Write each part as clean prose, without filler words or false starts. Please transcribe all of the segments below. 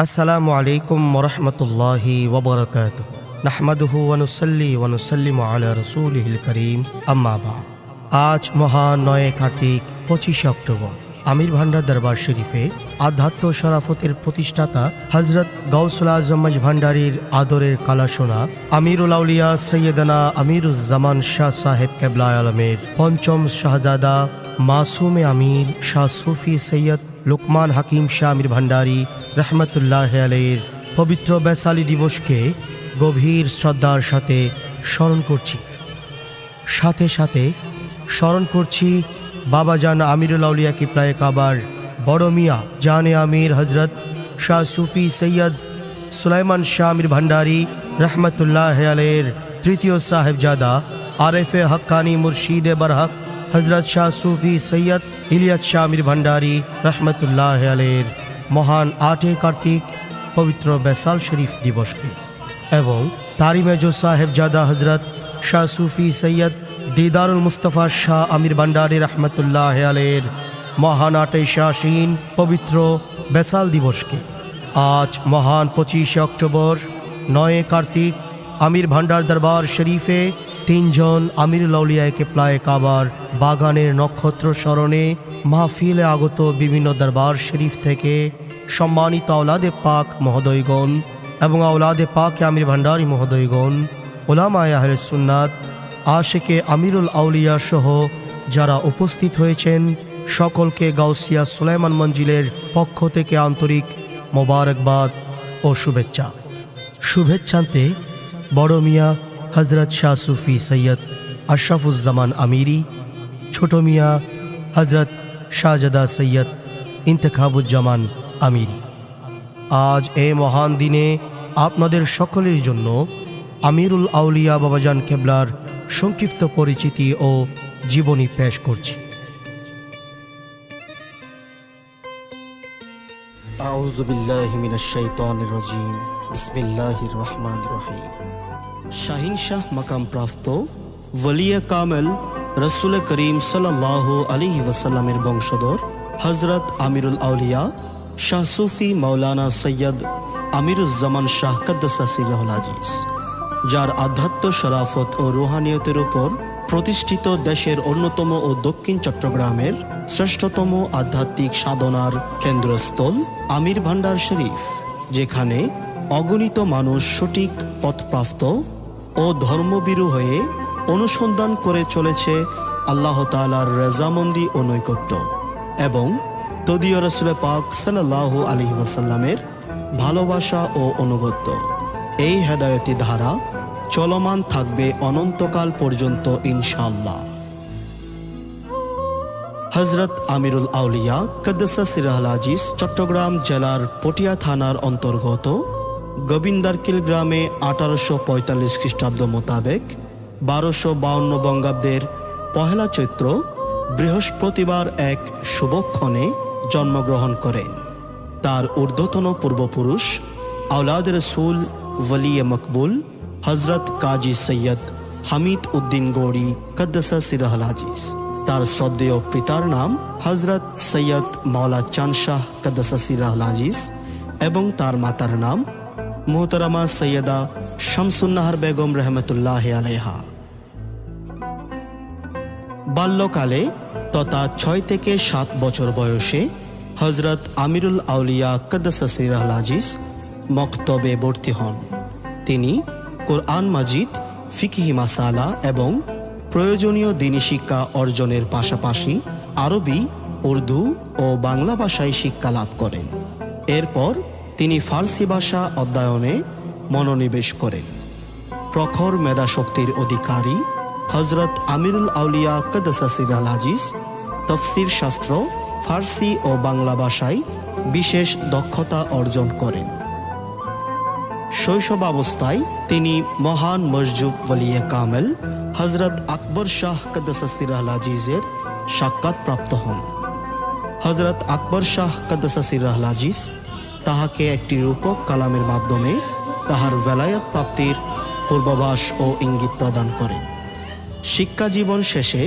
আসসালামু আলাইকুম ওরহমতুল্লাহি ওবরকাতুহ। নাহমাদুহু ওয়া নুসাল্লি ওয়া নুসাল্লিমু আলা রাসূলিহিল কারীম, আম্মা বা'দ। আজ মহান 9 কার্তিক 25 অক্টোবর আমির ভান্ডার দরবার শরীফে আধ্যাত্ম শরাফতের প্রতিষ্ঠাতা হযরত গাউসুল আজম ভান্ডারীর আদরের কালাসোনা আমিরুল আউলিয়া সৈয়দনা আমিরুজ্জামান শাহ সাহেব কেবলা আলমের পঞ্চম শাহজাদা মাসুমে আমির শাহ সুফি সৈয়দ লুকমান হাকিম শাহ আমির ভান্ডারী রহমতুল্লাহ আলাইহির পবিত্র বেসালি দিবসকে গভীর শ্রদ্ধার সাথে স্মরণ করছি। সাথে সাথে স্মরণ করছি বাবাজান আমিরুল আউলিয়া কিবলায়ে কাবার বড় মিয়া জানে আমির হজরত শাহ সুফি সৈয়দ সুলাইমান শাহ আমির ভান্ডারী রহমতুল্লাহ আলাইহির তৃতীয় সাহেবজাদা আরেফে হক্কানি মুর্শিদে বরহক হজরত শাহ সুফি সৈয়দ ইলিয়াস শাহ আমির ভান্ডারী রহমতুল্লাহ আলাইহির মহান 8 কার্তিক পবিত্র বেসাল শরীফ দিবসকে এবং তারই মেজো সাহেবজাদা হজরত শাহ সুফি সৈয়দ দিদারুল মুস্তফা শাহ আমির ভান্ডারী রহমতুল্লাহ আলাইহির মহান 8 শাসীন পবিত্র বেসাল দিবসকে আজ মহান 25 অক্টোবর 9 কার্তিক আমির ভান্ডার দরবার শরীফে 3 জন আমিরুল আউলিয়া কিবলায়ে কাবার বাগানের নক্ষত্র স্মরণে মাহফিলে আগত বিভিন্ন দরবার শরীফ থেকে সম্মানিত আওলাদে পাক মহোদয়গণ এবং আওলাদে পাক আমির ভান্ডারী মহোদয়গণ, উলামায়ে আহলে সুন্নাত, আশিকে আমিরুল আউলিয়া সহ যারা উপস্থিত হয়েছেন সকলকে গাউসিয়া সুলাইমান মঞ্জিলের পক্ষ থেকে আন্তরিক মোবারকবাদ ও শুভেচ্ছা। শুভেচ্ছান্তে বড় মিয়া হজরত শাহ সুফি সৈয়দ আশরাফুজ্জামান আমিরি, ছোট মিয়া হজরত শাহজাদা সৈয়দ ইন্তেখাবুজ্জামান আমিরি। আজ এই মহান দিনে আপনাদের সকলের জন্য আমিরুল আউলিয়া বাবাজান কেবলার সংক্ষিপ্ত পরিচিতি ও জীবনী পেশ করছি। আউযু বিল্লাহি মিনাশ শাইতানির রাজীম। বিসমিল্লাহির রহমানির রহিম। শাহিন শাহ মাকাম প্রাপ্ত ওলিয়ে কামেল রসুল করিম সাল্লাল্লাহু আলাইহি ওয়াসাল্লামের বংশধর হজরত আমিরুল আউলিয়া শাহ সুফি মাওলানা সৈয়দ আমিরুজ্জামান শাহ কদ্দাসা সিরহুল আজিজ, যার আধ্যাত্ম শরাফত ও রুহানিয়তের উপর প্রতিষ্ঠিত দেশের অন্যতম ও দক্ষিণ চট্টগ্রামের শ্রেষ্ঠতম আধ্যাত্মিক সাধনার কেন্দ্রস্থল আমির ভান্ডার শরীফ, যেখানে অগণিত মানুষ সঠিক পথপ্রাপ্ত ও ধর্মভীরু হয়ে অনুসন্ধান করে চলেছে আল্লাহ তাআলার রেজামন্দি ও নৈকট্য এবং তদীয় রাসূল পাক সাল্লাল্লাহু আলাইহি ওয়াসাল্লামের ভালোবাসা ও অনুগত্য। এই হেদায়েতি ধারা চলমান থাকবে অনন্তকাল পর্যন্ত ইনশাআল্লাহ। হযরত আমিরুল আউলিয়া কদ্দাসা সিরহুল আজিজ চট্টগ্রাম জেলার পটিয়া থানার অন্তর্গত গোবিন্দারকিল গ্রামে 1845 খ্রিস্টাব্দ মোতাবেক 1252 বঙ্গাব্দের পহেলা চৈত্র বৃহস্পতিবার এক শুভক্ষণে জন্মগ্রহণ করেন। তার ঊর্ধ্বতন পূর্বপুরুষ আওলাদ রসুল ওলিয়ে মকবুল হজরত কাজী সৈয়দ হামিদ উদ্দিন গৌড়ি কদ্দাসা সিরহুল আজিজ, তার শ্রদ্ধেয় পিতার নাম হজরত সৈয়দ মাওলা চাঁদ শাহ কদ্দাসা সিরহুল আজিজ এবং তার মাতার নাম মুহতারামা সৈয়দা শামসুন্নাহার বেগম রহমতুল্লাহ আলাইহা। বাল্যকালে তথা 6 থেকে 7 বছর বয়সে হজরত আমিরুল আউলিয়া কদ্দাসা সিরহুল আজিজ মক্তবে ভর্তি হন। তিনি কোরআন মাজিদ, ফিকহি মাসালা এবং প্রয়োজনীয় দ্বীনি শিক্ষা অর্জনের পাশাপাশি আরবি, উর্দু ও বাংলা ভাষায় শিক্ষা লাভ করেন। এরপর তিনি ফার্সি ভাষা অধ্যয়নে মনোনিবেশ করেন। প্রখর মেধাশক্তির অধিকারী হজরত আমিরুল আউলিয়া কদ্দাসা সিরহুল আজিজ তাফসীর শাস্ত্র, ফার্সি ও বাংলা ভাষায় বিশেষ দক্ষতা অর্জন করেন। শৈশবাবস্থায় তিনি মহান মসজুব ওলিয়ে কামেল হজরত আকবর শাহ কদ্দাসা সিরহুল আজিজের সাক্ষাৎ প্রাপ্ত হন। হজরত আকবর শাহ কদ্দাসা সিরহুল আজিজ তাহাকে একটি রূপক কালামের মাধ্যমে তাহার ভেলায়াত প্রাপ্তির পূর্বাভাস ও ইঙ্গিত প্রদান করেন। শিক্ষা জীবন শেষে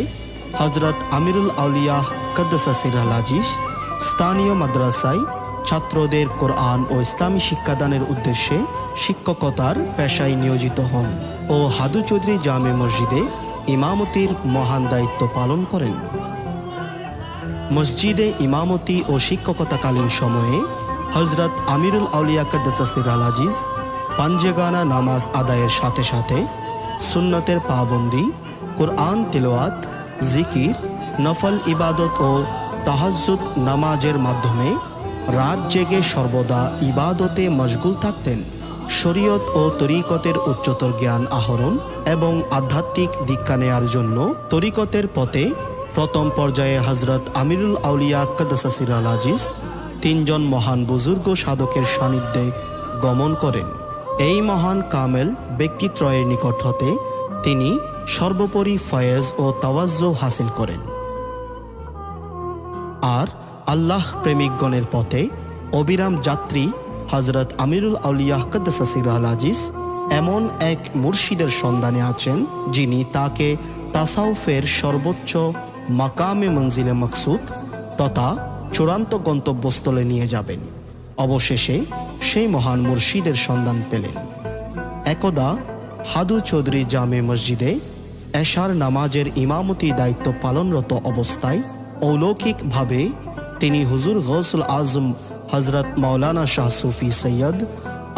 হজরত আমিরুল আউলিয়া কদ্দাসা সিরহুল আজিজ স্থানীয় মাদ্রাসায় ছাত্রদের কোরআন ও ইসলামী শিক্ষাদানের উদ্দেশ্যে শিক্ষকতার পেশায় নিয়োজিত হন ও হাদু চৌধুরী জামে মসজিদে ইমামতির মহান দায়িত্ব পালন করেন। মসজিদে ইমামতি ও শিক্ষকতাকালীন সময়ে হজরত আমিরুল আউলিয়া কাদ্দাসাসির আল আজিজ পাঞ্জেগানা নামাজ আদায়ের সাথে সাথে সুন্নতের পাবন্দি, কোরআন তিলাওয়াত, জিকির, নফল ইবাদত ও তাহাজ্জুদ নামাজের মাধ্যমে রাত জেগে সর্বদা ইবাদতে মশগুল থাকতেন। শরীয়ত ও তরিকতের উচ্চতর জ্ঞান আহরণ এবং আধ্যাত্মিক দীক্ষা নেয়ার জন্য তরিকতের পথে প্রথম পর্যায়ে হজরত আমিরুল আউলিয়া কাদ্দাসাসির আল আজিজ 3 জন মহান বুজুর্গ সাধকের সান্নিধ্যে গমন করেন। এই মহান কামেল ব্যক্তিত্রয়ের নিকট হতে তিনি সর্বোপরি ফয়েজ ও তাওয়াজ্জু হাসিল করেন। আর আল্লাহ প্রেমিকগণের পথে অবিরাম যাত্রী হজরত আমিরুল আউলিয়া কাদ্দাসাসির আল আজিজ এমন এক মুর্শিদের সন্ধানে আছেন যিনি তাকে তাসাউফের সর্বোচ্চ মাকামে মঞ্জিলে মকসুদ তথা চূড়ান্ত গন্তব্যস্থলে নিয়ে যাবেন। অবশেষে সেই মহান মুর্শিদের সন্ধান পেলেন। একদা হাদু চৌধুরী জামে মসজিদে এশার নামাজের ইমামতি দায়িত্ব পালনরত অবস্থায় অলৌকিকভাবে তিনি হুজুর গৌসুল আজম হজরত মাওলানা শাহ সুফি সৈয়দ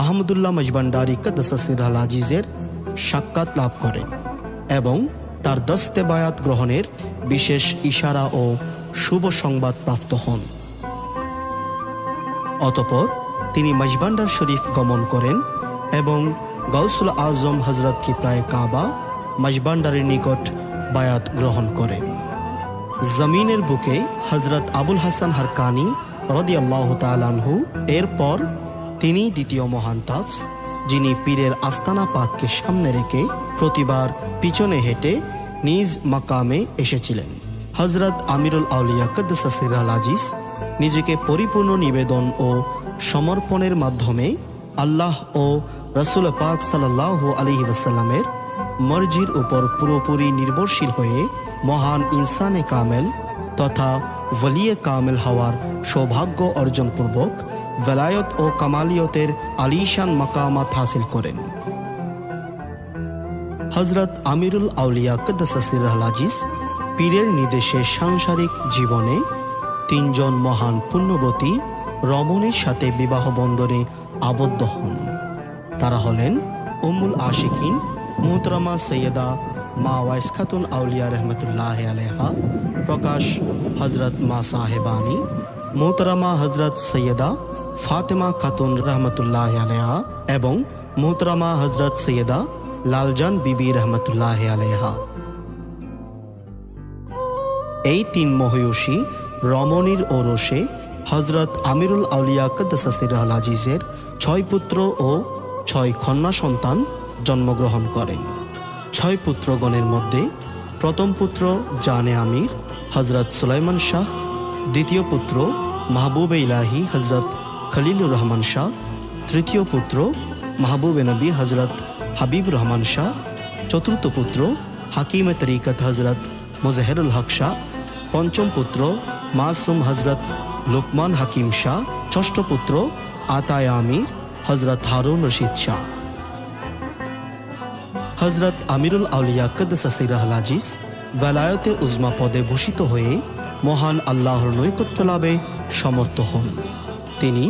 আহমদুল্লাহ মজবান্ডারি কাদ্দাসাসির আল আজিজের সাক্ষাৎ লাভ করেন এবং তার দস্তে বায়াত গ্রহণের বিশেষ ইশারা ও শুভ সংবাদ প্রাপ্ত হন। অতঃপর তিনি মজবান্ডার শরীফ গমন করেন এবং গৌসুল আজম হজরত কিবলায়ে কাবা মজবান্ডারের নিকট বায়াত গ্রহণ করেন। জমিনের বুকে হজরত আবুল হাসান হারকানি রাদিয়াল্লাহু তাআলা আনহু এরপর তিনি দ্বিতীয় মহান তাফস, যিনি পীরের আস্তানা পাককে সামনে রেখে প্রতিবার পিছনে হেঁটে নিজ মাকামে এসেছিলেন। হজরত আমিরুল আউলিয়া কাদ্দাসাসির আল আজিজ নিজেকে পরিপূর্ণ নিবেদন ও সমর্পণের মাধ্যমে আল্লাহ ও রাসূল পাক সাল্লাল্লাহু আলাইহি ওয়াসাল্লামের মর্জির উপর পুরোপুরি নির্ভরশীল হয়ে মহান ইনসানে কামেল তথা ওয়ালিয়ে কামেল হওয়ার সৌভাগ্য অর্জনপূর্বক বেলায়ত ও কামালিয়তের আলিশান মাকামাত হাসিল করেন। হজরত আমিরুল আউলিয়া কাদ্দাসাসির আল আজিজ পীরের নির্দেশে সাংসারিক জীবনে 3 জন মহান পুণ্যবতী রমণীর সাথে বিবাহ বন্ধনে আবদ্ধ হন। তারা হলেন উম্মুল আশিকিন মুহতারামা সৈয়দা মা ওয়াইস খাতুন আউলিয়া রহমতুল্লাহ আলাইহা, প্রকাশ হজরত মা সাহেবানী মুহতারামা হজরত সৈয়দা ফাতেমা খাতুন রহমতুল্লাহ আলাইহা এবং মুহতারামা হজরত সৈয়দা লালজান বিবি রহমতুল্লাহ আলাইহা। এই 3 মহিয়সী রমণীর ওরসে হজরত আমিরুল আউলিয়া কাদ্দাসাসির আল আজিজের 6 পুত্র ও 6 কন্যা সন্তান জন্মগ্রহণ করেন। 6 পুত্রগণের মধ্যে প্রথম পুত্র জানে আমির হজরত সুলাইমান শাহ, দ্বিতীয় পুত্র মাহবুবে ইলাহি হজরত খলিলুর রহমান শাহ, তৃতীয় পুত্র মাহবুবে নবী হজরত হাবিব রহমান শাহ, চতুর্থ পুত্র হাকিমে তরিকত হজরত মুজহিরুল হক শাহ, পঞ্চম পুত্র মাসুম হজরত লুকমান হাকিম শাহ, ষষ্ঠ পুত্র আতায় আমির হজরত হারুন রশিদ শাহ। হজরত আমিরুল আউলিয়া কাদ্দাসাসির আল আজিজ বেলায়েতে উজমা পদে ভূষিত হয়ে মহান আল্লাহর নৈকট্য লাভে সমর্থ হন। তিনি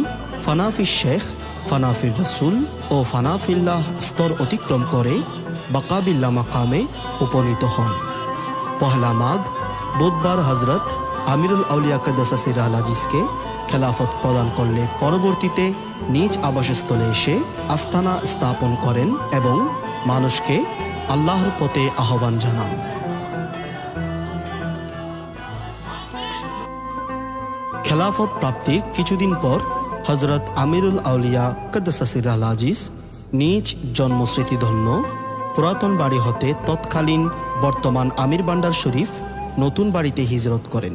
ফানাফি শেখ, ফানাফির রসুল ও ফানাফিল্লাহ স্তর অতিক্রম করে বাকাবিল্লা মাকামে উপনীত হন। পহলা মাঘ বুধবার হজরত আমিরুল আউলিয়া কাদ্দাসাসির আল আজিজকে খেলাফত প্রদান করলে পরবর্তীতে নিজ আবাসস্থলে এসে আস্তানা স্থাপন করেন এবং মানুষকে আল্লাহর পথে আহ্বান জানান। খেলাফত প্রাপ্তির কিছুদিন পর হজরত আমিরুল আউলিয়া কাদ্দাসাসির আল আজিজ নিজ জন্মস্মৃতিধন্য পুরাতন বাড়ি হতে তৎকালীন বর্তমান আমির বান্ডার শরীফ নতুন বাড়িতে হিজরত করেন।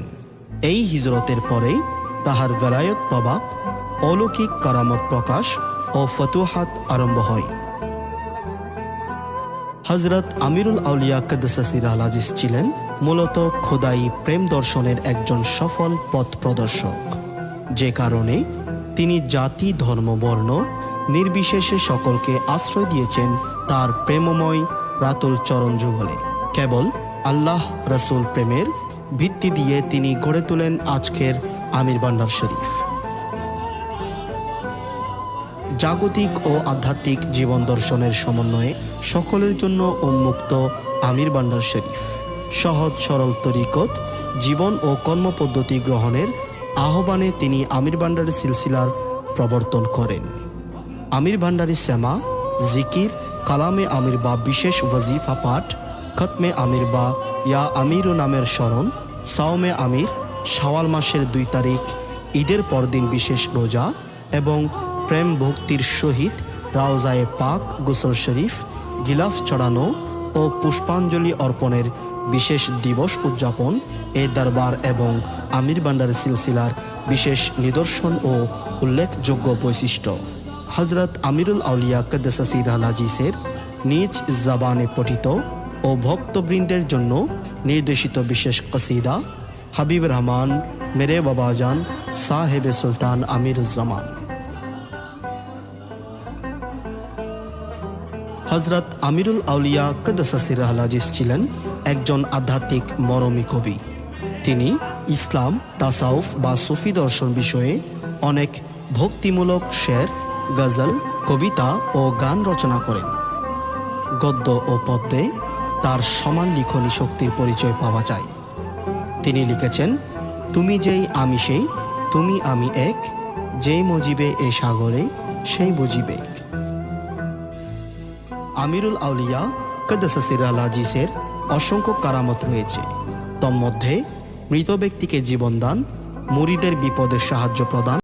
এই হিজরতের পরেই তাহার বেলায়ত প্রভাব, অলৌকিক কারামত প্রকাশ ও ফতুহাত আরম্ভ হয়। হজরত আমিরুল আউলিয়া কাদ্দাসাসির আল আজিজ ছিলেন মূলত খোদাই প্রেম দর্শনের একজন সফল পথ প্রদর্শক, যে কারণে তিনি জাতি ধর্ম বর্ণ নির্বিশেষে সকলকে আশ্রয় দিয়েছেন তার প্রেমময় রাতুল চরণ যুগলে। কেবল আল্লাহ রসুল প্রেমের ভিত্তি দিয়ে তিনি গড়ে তোলেন আজকের আমির ভান্ডার শরীফ। জাগতিক ও আধ্যাত্মিক জীবন দর্শনের সমন্বয়ে সকলের জন্য উন্মুক্ত আমির ভান্ডার শরীফ। সহজ সরল তরিকত জীবন ও কর্মপদ্ধতি গ্রহণের আহ্বানে তিনি আমির ভান্ডারি সিলসিলার প্রবর্তন করেন। আমির ভান্ডারি সেমা, জিকির, কালামে আমির বা বিশেষ ওয়াজিফা পাঠ, খতমে আমির বা ইয়া আমিরু নামের স্মরণ, সাওমে আমির, শাওয়াল মাসের 2 তারিখ ঈদের পরদিন বিশেষ রোজা এবং প্রেম ভক্তির সহিত রাওজায়ে পাক, গোসল শরীফ, গিলাফ চড়ানো ও পুষ্পাঞ্জলি অর্পণের বিশেষ দিবস উদযাপন এ দরবার এবং আমির ভান্ডারি সিলসিলার বিশেষ নিদর্শন ও উল্লেখযোগ্য বৈশিষ্ট্য। হজরত আমিরুল আউলিয়া কদ্দাসা সিরহুল আজিজের নিজ জবানে পঠিত ও ভক্তবৃন্দের জন্য নির্দেশিত বিশেষ কসিদা হাবিব রহমান মেরে বাবাজান সাহেবে সুলতান আমিরুজ্জামান। হজরত আমিরুল আউলিয়া কদ্দাসা সিরহুল আজিজ ছিলেন একজন আধ্যাত্মিক মরমী কবি। তিনি ইসলাম, তাসাউফ বা সুফি দর্শন বিষয়ে অনেক ভক্তিমূলক শের, গজল, কবিতা ও গান রচনা করেন। গদ্য ও পদ্যে তার সমান লিখনী শক্তির পরিচয় পাওয়া যায়। তিনি লিখেছেন, তুমি যেই আমি সেই, তুমি আমি এক, যেই মজিবে এ সাগরে সেই বুঝিবে। আমিরুল আউলিয়া কদ্দাসা সিরহুল আজিজের অসংখ্য কারামত রয়েছে। তন্মধ্যে মৃত ব্যক্তিকে জীবনদান, মুরিদের বিপদে সাহায্য প্রদান,